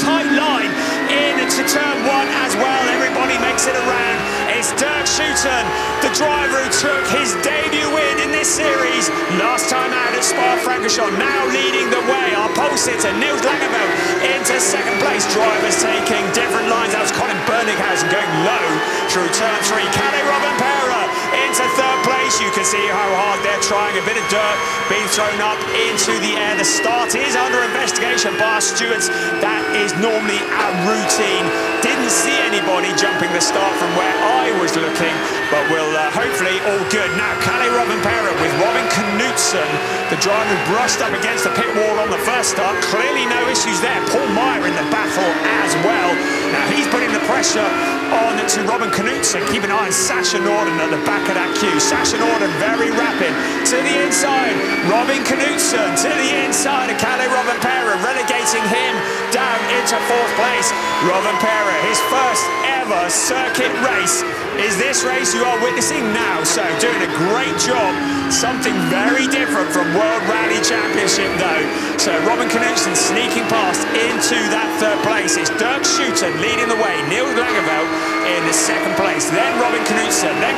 tight line into turn one as well. Everybody makes it around. It's Dirk Schuiten, the driver who took his debut win in this series last time out at Spa-Francorchamps, now leading the way. Our pole sitter, Niels Langeveld, into second place. Drivers taking different lines. That was Colin Berninghausen going low through turn three. Kalle Rovanperä into third place. You can see how hard they're trying. A bit of dirt being thrown up into the air. The start is under investigation by our stewards. That is normally our routine. Didn't see anybody jumping the start from where I was looking, but we'll hopefully all good. Now Kalle Rovanperä with Robin Knudsen, the driver who brushed up against the pit wall on the first start. Clearly no issues there. Paul Meyer in the battle as well. Now he's putting the pressure on to Robin Knudsen. Keep an eye on Sasha Norden at the back of that queue. Sasha Norden very rapid to the inside. Robin Knudsen to the inside of Kalle Rovanperä, relegating him down into fourth place. Rovanperä, his first ever circuit race is this race you are witnessing now. So doing a great job. Something very different from World Rally Championship though. So Robin Knudsen sneaking past into that third place. It's Dirk Schuiten leading the way. Niels Langeveld in the second place. Then Robin Knudsen. Then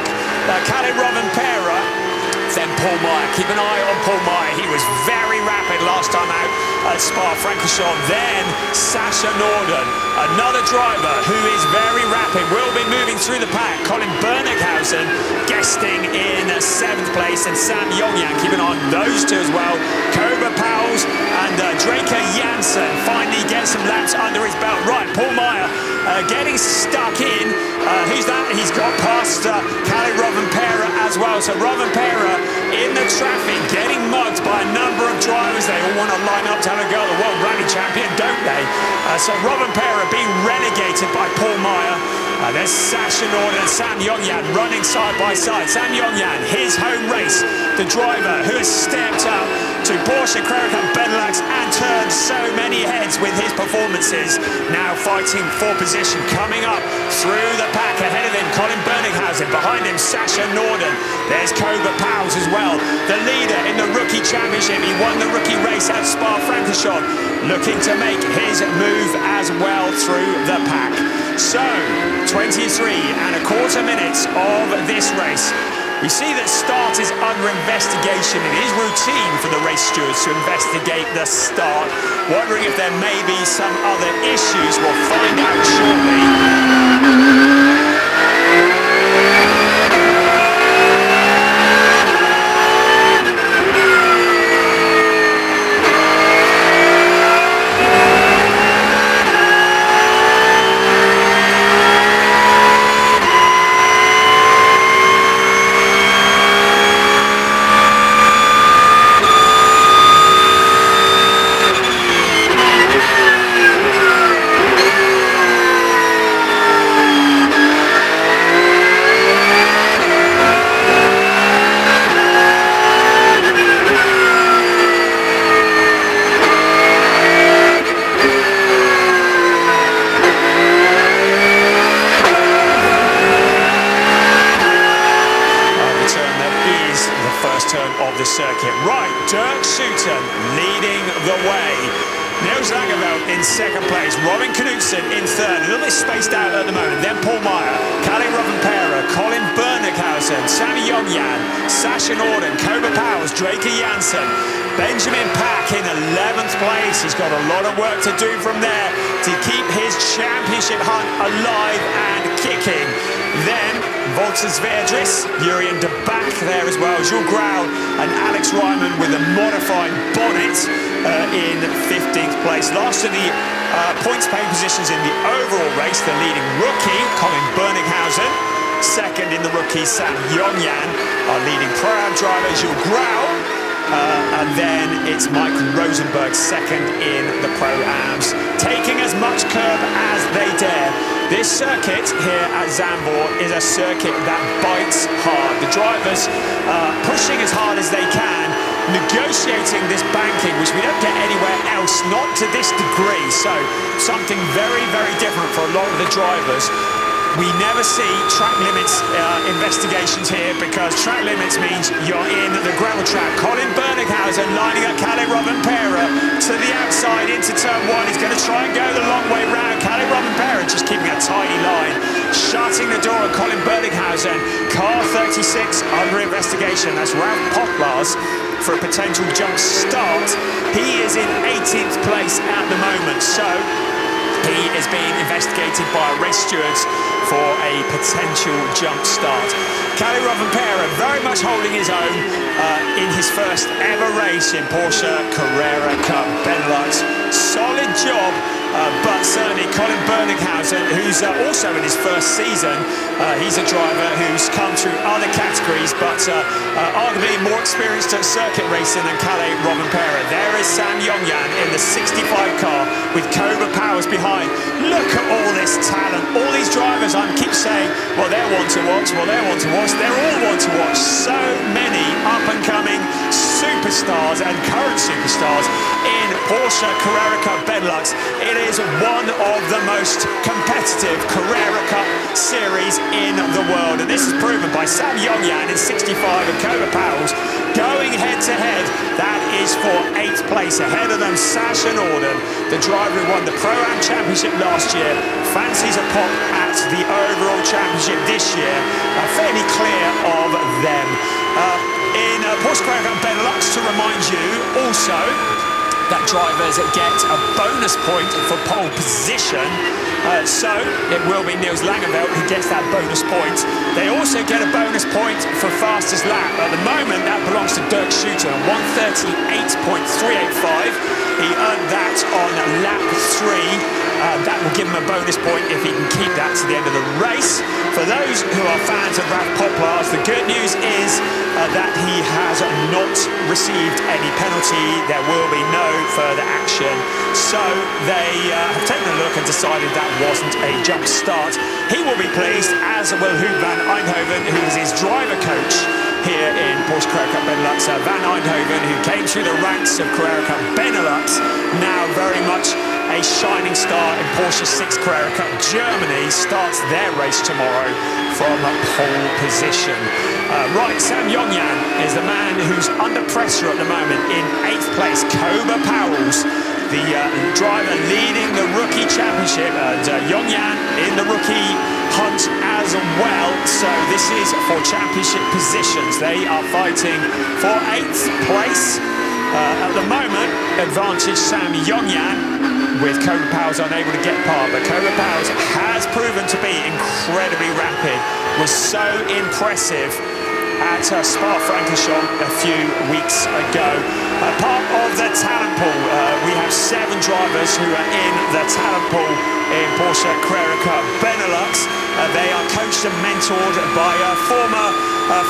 Kalle Rovanperä. Then Paul Meyer. Keep an eye on Paul Meyer. He was very rapid last time out at Spa-Francorchamps. Then Sasha Norden, another driver who is very rapid, will be moving through the pack. Colin Berninghausen guesting in seventh place, and Sam Yongyan. Keep an eye on those two as well. Kobe Pauwels and Draker Janssen finally get some laps under his belt. Right, Paul Meyer getting stuck in. Who's that? He's got past Kalle Rovanperä as well. So Rovanperä in the traffic, getting mugged by a number of drivers. They all want to line up to have a go at the World Rally Champion, don't they? So Rovanperä being relegated by Paul Meyer. There's Sasha Norden and Sam Yongyan running side by side. Sam Yongyan, his home race, the driver who has stepped up to Porsche, Carrera, Benelux and turned so many heads with his performances. Now fighting for position, coming up through the pack. Ahead of him, Colin Berninghausen. Behind him, Sasha Norden. There's Kobe Pauwels as well, the leader in the Rookie Championship. He won the rookie race at Spa-Francorchamps, looking to make his move as well through the pack. So, 23.25 minutes of this race. We see that start is under investigation. It is routine for the race stewards to investigate the start. Wondering if there may be some other issues. We'll find out shortly. Circuit. Right, Dirk Schuiten leading the way. Niels Langeveld in second place. Robin Knudsen in third. A little bit spaced out at the moment. Then Paul Meyer, Kalle Rovanperä, Colin Berninghausen, Sammy Yongyan, Sasha Norden, Kobe Pauwels, Draker Janssen, Benjamin Pack in 11th place. He's got a lot of work to do from there to keep his championship hunt alive and kicking. Then Voltas Verdris, Jurien de Back there as well, Jules Grau and Alex Ryman with a modified bonnet in 15th place. Last of the points pay positions in the overall race, the leading rookie, Colin Berninghausen. Second in the rookie, Sam Yongyan. Our leading pro-am driver, Jules Grau. And then it's Mike Rosenberg, second in the pro-ams, taking as much curb as they dare. This circuit here at Zandvoort is a circuit that bites hard. The drivers pushing as hard as they can, negotiating this banking, which we don't get anywhere else, not to this degree. So something very, very different for a lot of the drivers. We never see track limits investigations here because track limits means you're in the gravel trap. Colin Berninghausen lining up Kalle Rovanperä to the outside into turn one. He's going to try and go the long way round. Kalle Rovanperä just keeping a tiny line, shutting the door on Colin Berninghausen. Car 36 under investigation. That's Ralph Poplars for a potential jump start. He is in 18th place at the moment, so he is being investigated by race stewards for a potential jump start. Kalle Rovanperä very much holding his own in his first ever race in Porsche Carrera Cup Benelux. Solid job, but certainly Colin Berninghausen, who's also in his first season, he's a driver who's come through other categories, but arguably more experienced at circuit racing than Kalle Rovanperä. There is Sam Yongyan in the 65 car with Cobra Powers behind. Look at all this talent, all these drivers. I keep saying, well, they're one to watch, well, they're one to watch. They're all one to watch. So many up-and-coming superstars and current superstars in Porsche Carrera Cup Benelux. It is one of the most competitive Carrera Cup series in the world, and this is proven by Sam Yongyan in 65 and Cobra Powers going head-to-head. That is for 8th place. Ahead of them, Sasha Norden, the driver who won the Pro-Am Championship last year, fancies a pop at the overall championship this year. Fairly clear of them. In Porsche Carrera Cup Benelux, to remind you also that drivers get a bonus point for pole position. So it will be Niels Langeveld who gets that bonus point. They also get a bonus point for fastest lap. At the moment, that belongs to Dirk Schutter, 138.385. He earned that on lap 3. That will give him a bonus point if he can keep that to the end of the race. For those who are fans of Ralph Poplars, the good news is that he has not received any penalty. There will be no further action. So they have taken a look and decided that wasn't a jump start. He will be pleased, as will Huub van Eindhoven, who is his driver coach here in Porsche Carrera Cup Benelux. Van Eindhoven, who came through the ranks of Carrera Cup Benelux, now very much a shining star in Porsche 6 Carrera Cup Germany, starts their race tomorrow from pole position. Right, Sam Yongyan is the man who's under pressure at the moment in 8th place. Cobra Powers, the driver leading the rookie championship, and Yongyan in the rookie hunt as well. So this is for championship positions. They are fighting for 8th place. At the moment, advantage Sam Yongyan, with Cobra Powers unable to get par, but Cobra Powers has proven to be incredibly rapid, was so impressive at Spa-Francorchamps a few weeks ago. Part of the talent pool, we have 7 drivers who are in the talent pool in Porsche Carrera Cup Benelux. They are coached and mentored by former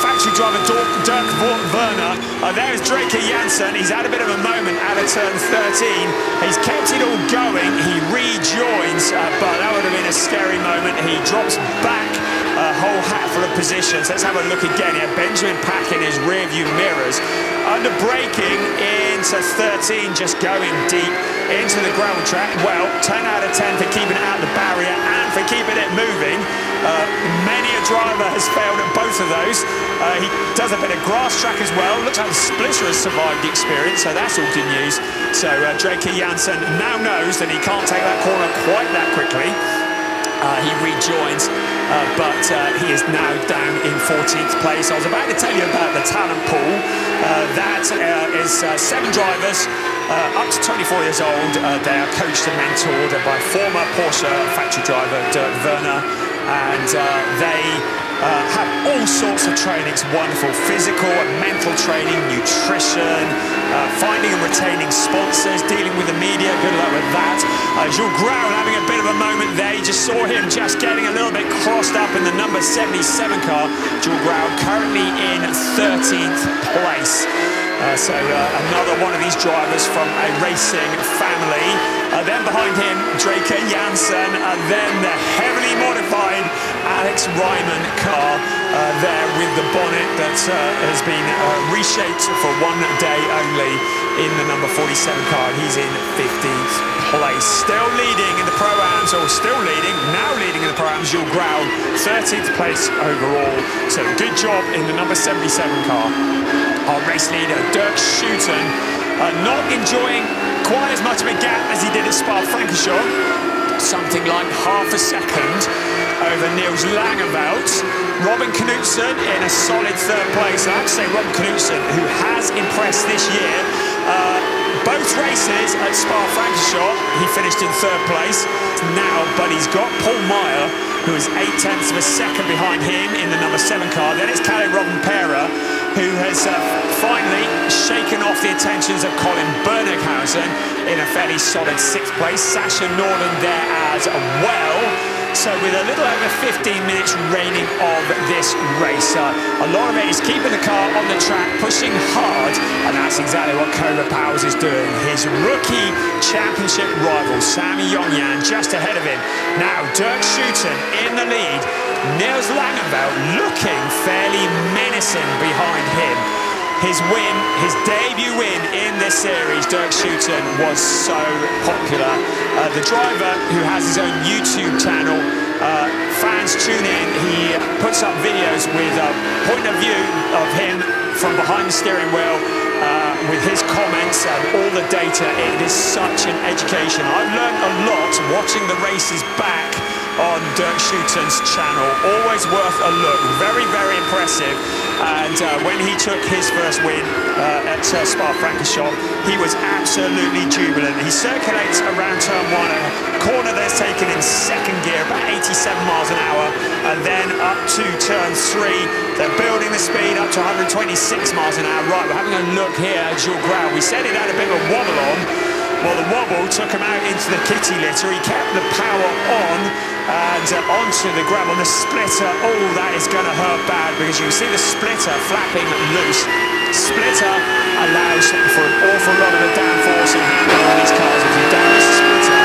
factory driver Dirk Werner. There's Draker Janssen. He's had a bit of a moment out of turn 13. He's kept it all going. He rejoins, but that would have been a scary moment. He drops back a whole hatful of positions. Let's have a look again here. Benjamin Pack in his rear view mirrors. Under braking into 13, just going deep into the gravel track. Well, 10 out of 10 for keeping it out of the barrier and for keeping it moving. Many a driver has failed at both of those. He does a bit of grass track as well. Looks like the splitter has survived the experience, so that's all good news. So Draker Janssen now knows that he can't take that corner quite that quickly. He rejoins, but he is now down in 14th place. I was about to tell you about the talent pool. That is 7 drivers up to 24 years old. They are coached and mentored by former Porsche factory driver Dirk Werner, and they have all sorts of trainings, wonderful physical and mental training, nutrition, finding and retaining sponsors, dealing with the media, good luck with that. Jules Grau having a bit of a moment there. You just saw him just getting a little bit crossed up in the number 77 car. Jules Grau currently in 13th place. So another one of these drivers from a racing family. Then behind him, Draker Janssen. Jensen, and then the heavily modified Alex Ryman car there with the bonnet that has been reshaped for one day only in the number 47 car. He's in 15th place. Still leading in the Pro-Ams, or now leading in the Pro-Ams, Jules Grau, 13th place overall. So good job in the number 77 car. Our race leader, Dirk Schouten, not enjoying quite as much of a gap as he did at Spa-Francorchamps. Something like half a second over Niels Langenveld. Robin Knudsen in a solid third place. I have to say, Robin Knudsen, who has impressed this year, both races at Spa-Francorchamps, he finished in third place now, but he's got Paul Meyer, who is 0.8 of a second behind him in the number 7 car. Then it's Kalle Rovanperä, who has finally shaken off the attentions of Colin Bernighausen in a fairly solid 6th place. Sasha Norden there as well. So with a little over 15 minutes remaining of this race, a lot of it is keeping the car on the track, pushing hard, and that's exactly what Cobra Powers is doing. His rookie championship rival, Sami Yongyan, just ahead of him. Now Dirk Schouten in the lead. Niels Langenveld looking fairly menacing behind him. His win, his debut win in this series, Dirk Schouten, was so popular. The driver, who has his own YouTube channel, fans tune in. He puts up videos with a point of view of him from behind the steering wheel, with his comments and all the data. It is such an education. I've learned a lot watching the races back on Dirk Schouten's channel. Always worth a look. Very, very impressive. And when he took his first win at Spa-Francorchamps, he was absolutely jubilant. He circulates around turn 1, a corner that's taken in second gear, about 87 miles an hour, and then up to turn 3. They're building the speed up to 126 miles an hour. Right, we're having a look here at Jules Grau. We said it had a bit of a wobble on. Well, the wobble took him out into the kitty litter. He kept the power on and onto the gravel. The splitter, oh, that is going to hurt bad, because you can see the splitter flapping loose. Splitter allows for an awful lot of the downforce and handling on these cars. If you damage the splitter,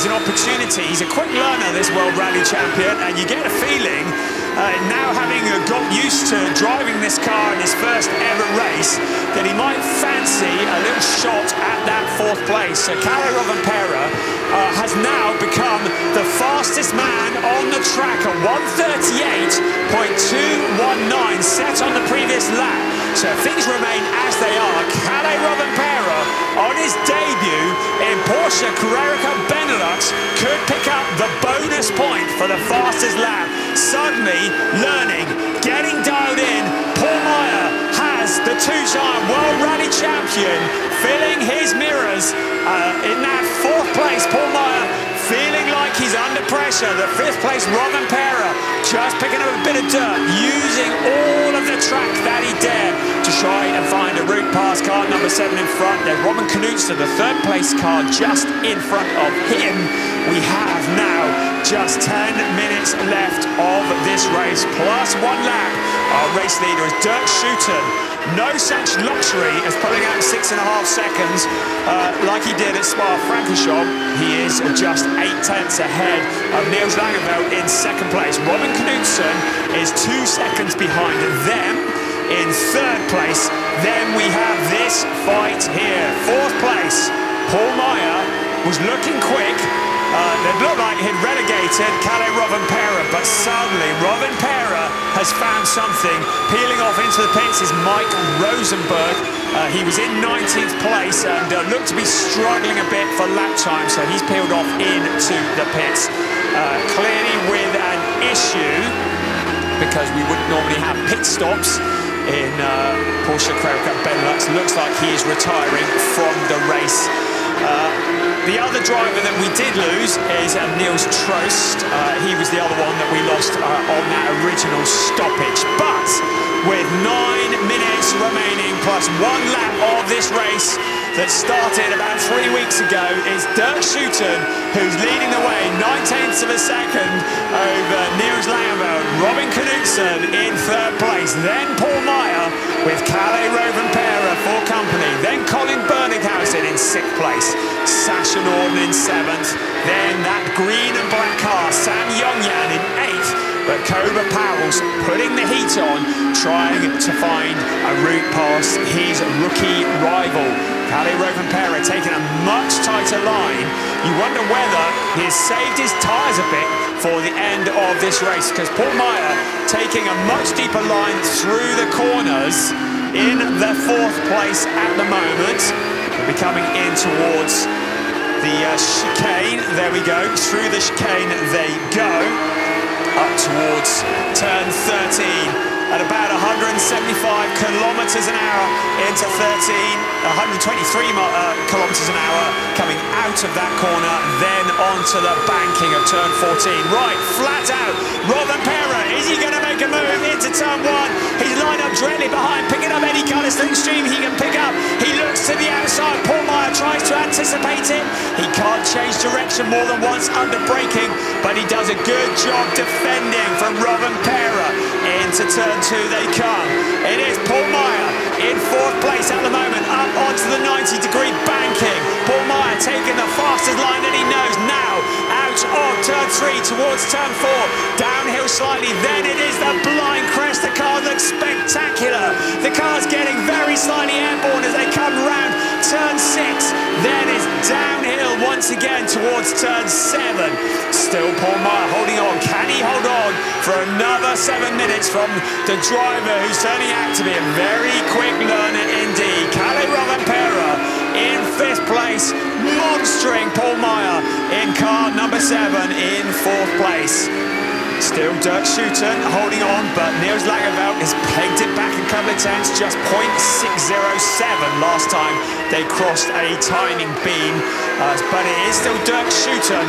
sees an opportunity. He's a quick learner, this World Rally Champion, and you get a feeling, now having got used to driving this car in his first ever race, that he might fancy a little shot at that 4th place. So Carrera has now become the fastest man on the track at 1:38.219, set on the previous lap. So if things remain as they are, Carrera on his debut in Porsche Carrera Benelux could pick up the bonus point for the fastest lap. Suddenly learning, getting dialed in, Paul Meyer has the 2-time World Rally Champion filling his mirrors in that 4th place. Paul Meyer feeling like he's under pressure. The 5th place Robin Pera just picking up a bit of dirt, using all of the track that he dared to try and find a route past car number 7 in front. There's Robin Knudsen, the 3rd place car, just in front of him. We have now just 10 minutes left of this race, plus 1 lap. Our race leader is Dirk Schouten. No such luxury as pulling out 6.5 seconds like he did at Spa-Francorchamps. He is just 8/10 ahead of Niels Langeveld in 2nd place. Robin Knudsen is 2 seconds behind them in 3rd place. Then we have this fight here. 4th place, Paul Meyer was looking quick. It looked like he'd relegated Calais Rovanpera, but suddenly Rovanpera has found something. Peeling off into the pits is Mike Rosenberg. He was in 19th place and looked to be struggling a bit for lap time, so he's peeled off into the pits. Clearly with an issue, because we wouldn't normally have pit stops in Porsche Carrera Benelux. Looks like he is retiring from the race. The other driver that we did lose is Niels Trost. He was the other one that we lost on that original stoppage. But with 9 minutes remaining, plus 1 lap of this race that started about 3 weeks ago, is Dirk Schouten, who's leading the way 9/10 of a second over Niels Langeveld. Robin Knudsen in 3rd place. Then Paul Meyer with Calais Rovanpera for company. Then Colin Berninghausen in 6th place. Sasha Norden in 7th. Then that green and black car, Sam Yongyan in 8th. But Cobra Powell's putting the heat on, trying to find a route past his rookie rival. Calais Rovanpera taking a much tighter line. You wonder whether he's saved his tyres a bit for the end of this race, because Paul Meyer taking a much deeper line through the corners in the 4th place at the moment. We'll be coming in towards the chicane. There we go. Through the chicane they go. Up towards turn 13 at about 175 kilometers an hour into 13, 123 kilometers an hour coming out of that corner, then onto the banking of turn 14. Right, flat out, Rovanpera, is he going to make a move into turn 1? He's lined up directly behind, picking up any kind of slingstream he can pick up. He looks to the outside, Paul Meyer tries to anticipate it. He can't change direction more than once under braking, but he does a good job defending from Rovanpera. Into turn 2 they come. It is Paul Meyer in 4th place at the moment, up onto the 90-degree banking. Paul Meyer taking the fastest line that he knows now, out of turn 3 towards turn 4, downhill slightly, then it is the blind crest. The car looks spectacular. The car's getting very slightly airborne as they come round turn 6, then is downhill once again towards turn 7. Still Paul Meyer holding on. Can he hold on for another 7 minutes from the driver who's turning out to be a very quick learner indeed? Calais Rovanpera in 5th place, monstering Paul Meyer in car number 7 in 4th place. Still Dirk Schouten holding on, but Niels Langeveld has pegged it back a couple of tenths, just 0.607 last time they crossed a timing beam. But it is still Dirk Schouten.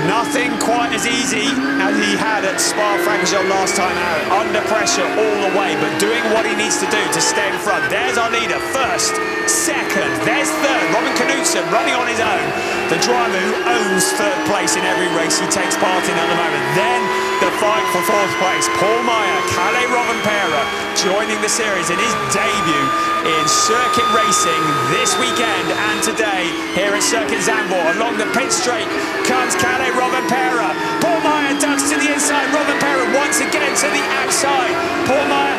Nothing quite as easy as he had at Spa-Francorchamps last time out. Under pressure all the way, but doing what he needs to do to stay in front. There's our leader, 1st, 2nd, there's 3rd. Robin Knudsen running on his own. The driver who owns 3rd place in every race he takes part in at the moment. Then the fight for 4th place. Paul Meyer, Calais Rovanpera, joining the series in his debut in circuit racing this weekend and today here at Circuit Zandvoort. Along the pit straight comes Kalle Rovanperä. Paul Meyer ducks to the inside. Rovanperä once again to the outside. Paul Meyer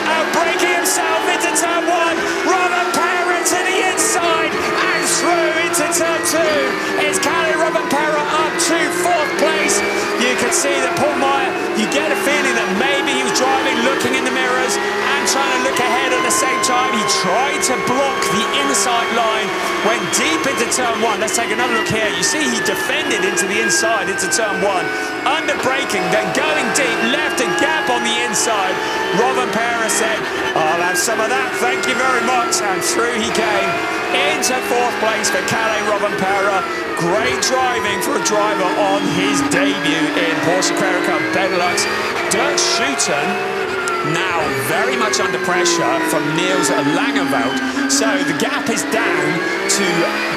outbraking himself into turn one. Rovanperä to the inside and through into turn two. It's Kalle Rovanperä up to fourth place. You can see that Paul Meyer, you get a feeling that maybe he was driving, looking in the mirrors and trying to look ahead at the same time. He tried to block the inside line, went deep into turn one. Let's take another look here. You see he defended into the inside, into turn one, under braking, then going deep, left a gap on the inside. Rovanperä said, I'll have some of that, thank you very much, and through he came into fourth place for Kalle Rovanperä. Great driving for a driver on his debut in Porsche Carrera Cup Benelux. Dirk Schouten now very much under pressure from Niels Langeveldt. So the gap is down to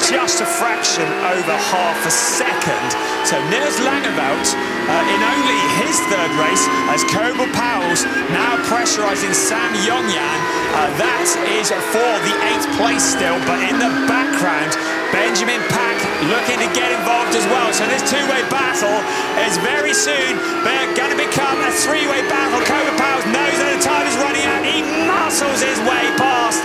just a fraction over half a second. So Niels Langeveldt in only his third race as Kobe Powell's now pressurising Sam Yongyan. That is for the 8th place still, but in the background Benjamin Pack looking to get involved as well. So this two-way battle is very soon going to become a three-way battle. Kobe Powell knows that the time is running out. He muscles his way past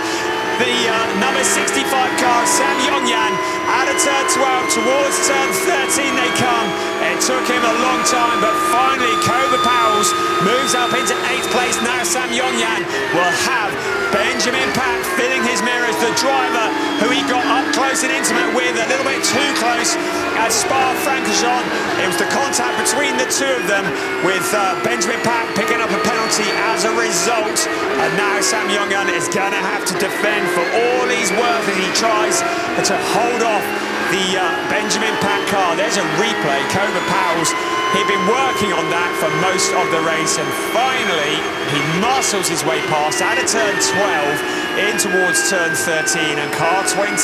the number 65 car, Sam Yongyan, out of turn 12 towards turn 13 they come. It took him a long time, but finally Kobe Powell moves up into 8th place. Now Sam Yongyan will have Benjamin Pack filling his mirrors, the driver who he got up close and intimate with, a little bit too close at Spa-Francorchamps. It was the contact between the two of them, with Benjamin Pack picking up a penalty as a result. And now Sam Yongyan is going to have to defend for all he's worth as he tries to hold off the Benjamin Pack car. There's a replay. Kobe Powell, he'd been working on that for most of the race, and finally he muscles his way past out of turn 12 in towards turn 13, and car 22,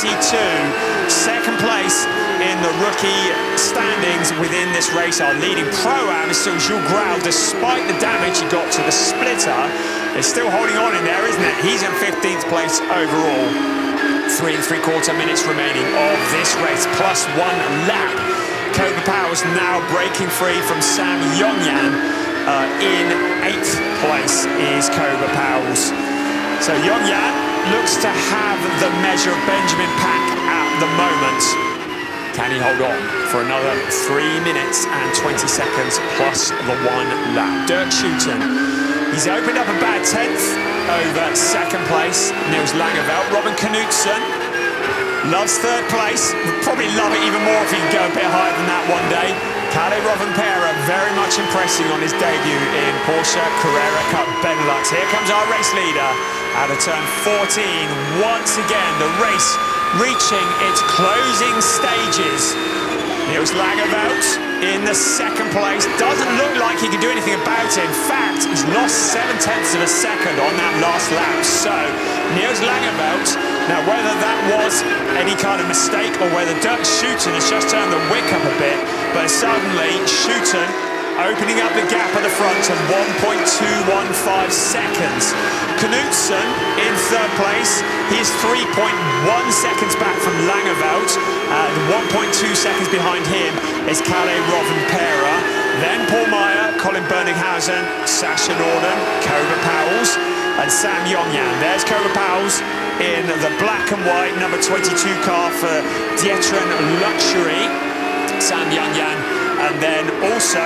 second place in the rookie standings within this race. Our leading pro-am is still Jules Grau, despite the damage he got to the splitter. It's still holding on in there, isn't it? He's in 15th place overall. 3 3/4 minutes remaining of this race, plus one lap. Kobe Powell's now breaking free from Sam Yongyan. In 8th place is Kobe Powell's. So Yongyan looks to have the measure of Benjamin Pack at the moment. Can he hold on for another 3 minutes and 20 seconds plus the one lap? Dirk Schouten, he's opened up a bad 10th over second place. Niels Langeveldt. Robin Knudsen loves third place. Would probably love it even more if he could go a bit higher than that one day. Kalle Rovanperä very much impressing on his debut in Porsche Carrera Cup Benelux. Here comes our race leader out of turn 14. Once again, the race reaching its closing stages. Niels Langeveldt in the second place. Doesn't look like he can do anything about it. In fact, he's lost 7/10 of a second on that last lap. So, Niels Langeveldt, now whether that was any kind of mistake or whether Dirk Schouten has just turned the wick up a bit, but suddenly Schouten opening up the gap at the front to 1.215 seconds. Knudsen in third place. He's 3.1 seconds back from Langeveldt. 1.2 seconds behind him is Kalle Rovanperä. Then Paul Meyer, Colin Berninghausen, Sasha Norden, Kobe Powell, and Sam Yongyan. There's Kobe Powell in the black and white number 22 car for Dietron Luxury. Sam Yongyan, and then also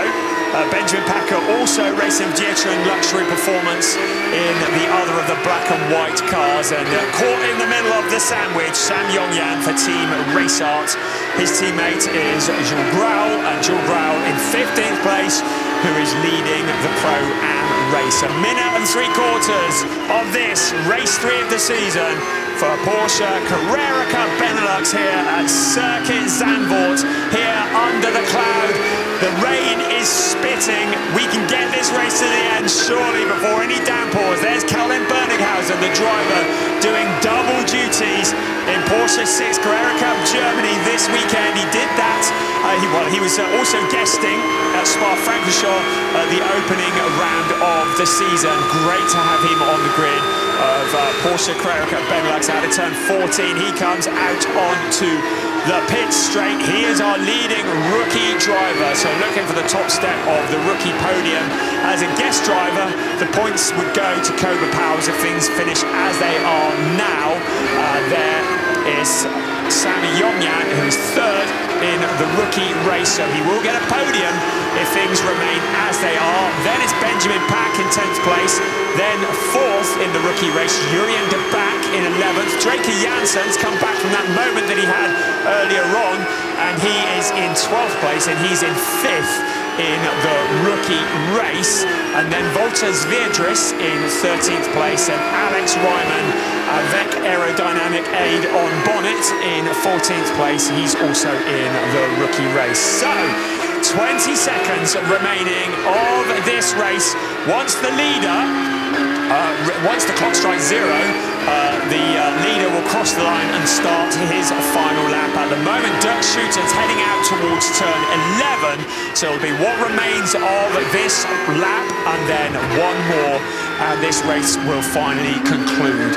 Benjamin Packer also racing Dietron Luxury Performance in the other of the black and white cars, and caught in the middle of the sandwich, Sam Yongyan for Team Race Art. His teammate is Jules Grau, and Jules Grau in 15th place, who is leading the Pro-Am race. A minute and 3/4 of this race 3 of the season for Porsche Carrera Cup Benelux here at Circuit Zandvoort, here under the cloud. The rain is spitting. We can get this race to the end surely before any downpours. There's Colin Berninghausen, the driver, doing double duties in Porsche 6 Carrera Cup Germany this weekend. He did that. He was also guesting at Spa-Francorchamps at the opening round of the season. Great to have him on the grid. Porsche Carrera Benelux out of turn 14. He comes out onto the pit straight. He is our leading rookie driver, so looking for the top step of the rookie podium. As a guest driver, the points would go to Cobra Powers if things finish as they are now. There is Sammy Yongyan, who is third in the rookie race, so he will get a podium if things remain as they are. Then it's Benjamin Pack in 10th place. Then fourth in the rookie race, Jurien de Back in 11th. Drake Janssen's come back from that moment that he had earlier on, and he is in 12th place, and he's in 5th in the rookie race. And then Walter Zviedris in 13th place, and Alex Ryman avec aerodynamic aid on bonnet in 14th place. He's also in the rookie race. So 20 seconds remaining of this race. Once the clock strikes 0, the leader will cross the line and start his final lap. At the moment, Dirk Schuten's heading out towards turn 11, so it'll be what remains of this lap and then one more, and this race will finally conclude.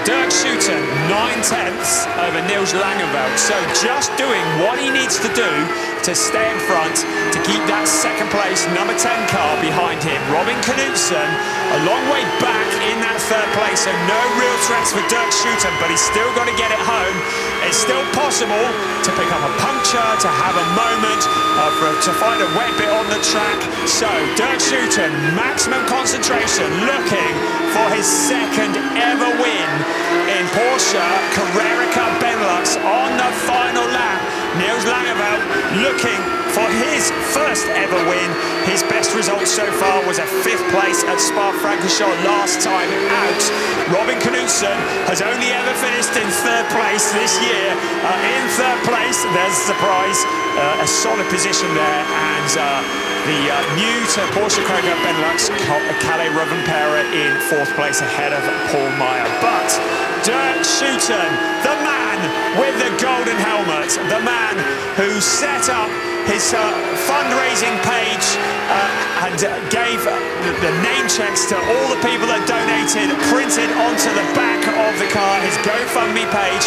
Dirk Schuten, 9/10 over Niels Langeveld, so just doing what he needs to do to stay in front, to keep that second place number 10 car behind him. Robin Knudsen a long way back in that third place, so no real threats for Dirk Schuten, but he's still got to get it home. It's still possible to pick up a puncture, to have a moment, to find a wet bit on the track. So Dirk Schuten, maximum concentration, looking for his second ever win in Porsche Carrera Benelux on the final lap. Niels Langeveld looking for his first ever win. His best result so far was a 5th place at Spa-Francorchamps last time out. Robin Knudsen has only ever finished in 3rd place this year. In 3rd place, there's a surprise, a solid position there, and the new to Porsche Carrera Benelux, Kalle Rovanperä in 4th place ahead of Paul Meyer. But Dirk Schuten, the man with the golden helmet, the man who set up his fundraising page and gave the name checks to all the people that donated, printed onto the back of the car, his GoFundMe page.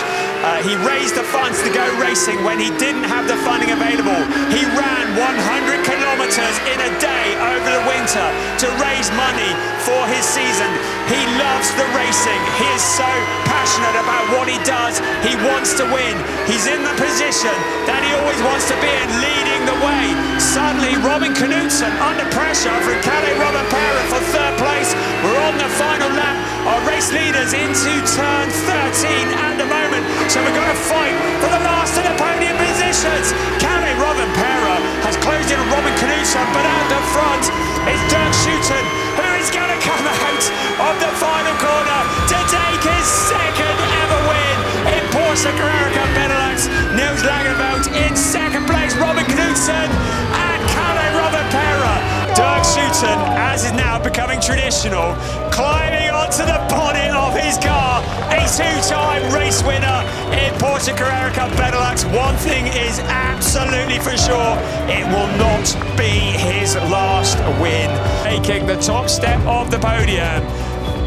He raised the funds to go racing when he didn't have the funding available. He ran 100 kilometers in a day over the winter to raise money for his season. He loves the racing. He is so passionate about what he does. He wants to win. He's in the position that he always wants to be in, leading the way. Suddenly, Robin Knudsen under pressure from Kalle Rovanperä for 3rd place. We're on the final lap. Our race leaders into turn 13 at the moment. So we're going to fight for the last of the podium positions. Kalle Rovanperä has closed in on Robin Knudsen, but out the front is Dirk Schuten, who is going to come out of the final corner to take his second ever win in Porsche Carrera Benelux. Niels Langeveld in 2nd place, Robin Knudsen and Kalle Rovanperä. Dirk Schuten, as is now becoming traditional, climbing onto the bonnet of his car, a 2-time race winner in Porsche Carrera Benelux. One thing is absolutely for sure, it will not be his last win. Taking the top step of the podium,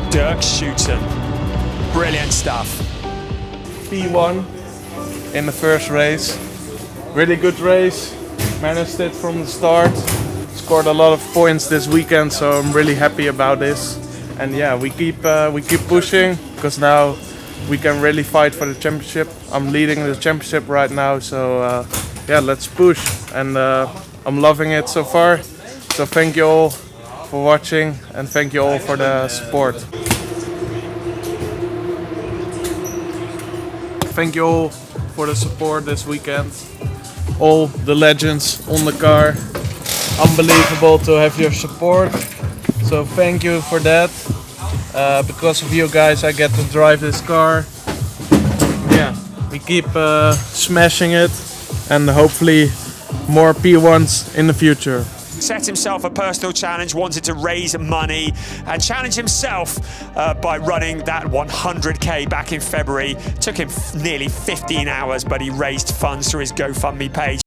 Dirk Schuten. Brilliant stuff. P1 in the first race. Really good race. Managed it from the start. Scored a lot of points this weekend, so I'm really happy about this. And yeah, we keep pushing, because now we can really fight for the championship. I'm leading the championship right now, so yeah, let's push. And I'm loving it so far. So thank you all for watching, and thank you all for the support. Thank you all for the support this weekend. All the legends on the car. Unbelievable to have your support. So thank you for that. Because of you guys, I get to drive this car. Yeah, we keep smashing it, and hopefully more P1s in the future. Set himself a personal challenge, wanted to raise money and challenge himself by running that 100k back in February. Took him nearly 15 hours, but he raised funds through his GoFundMe page.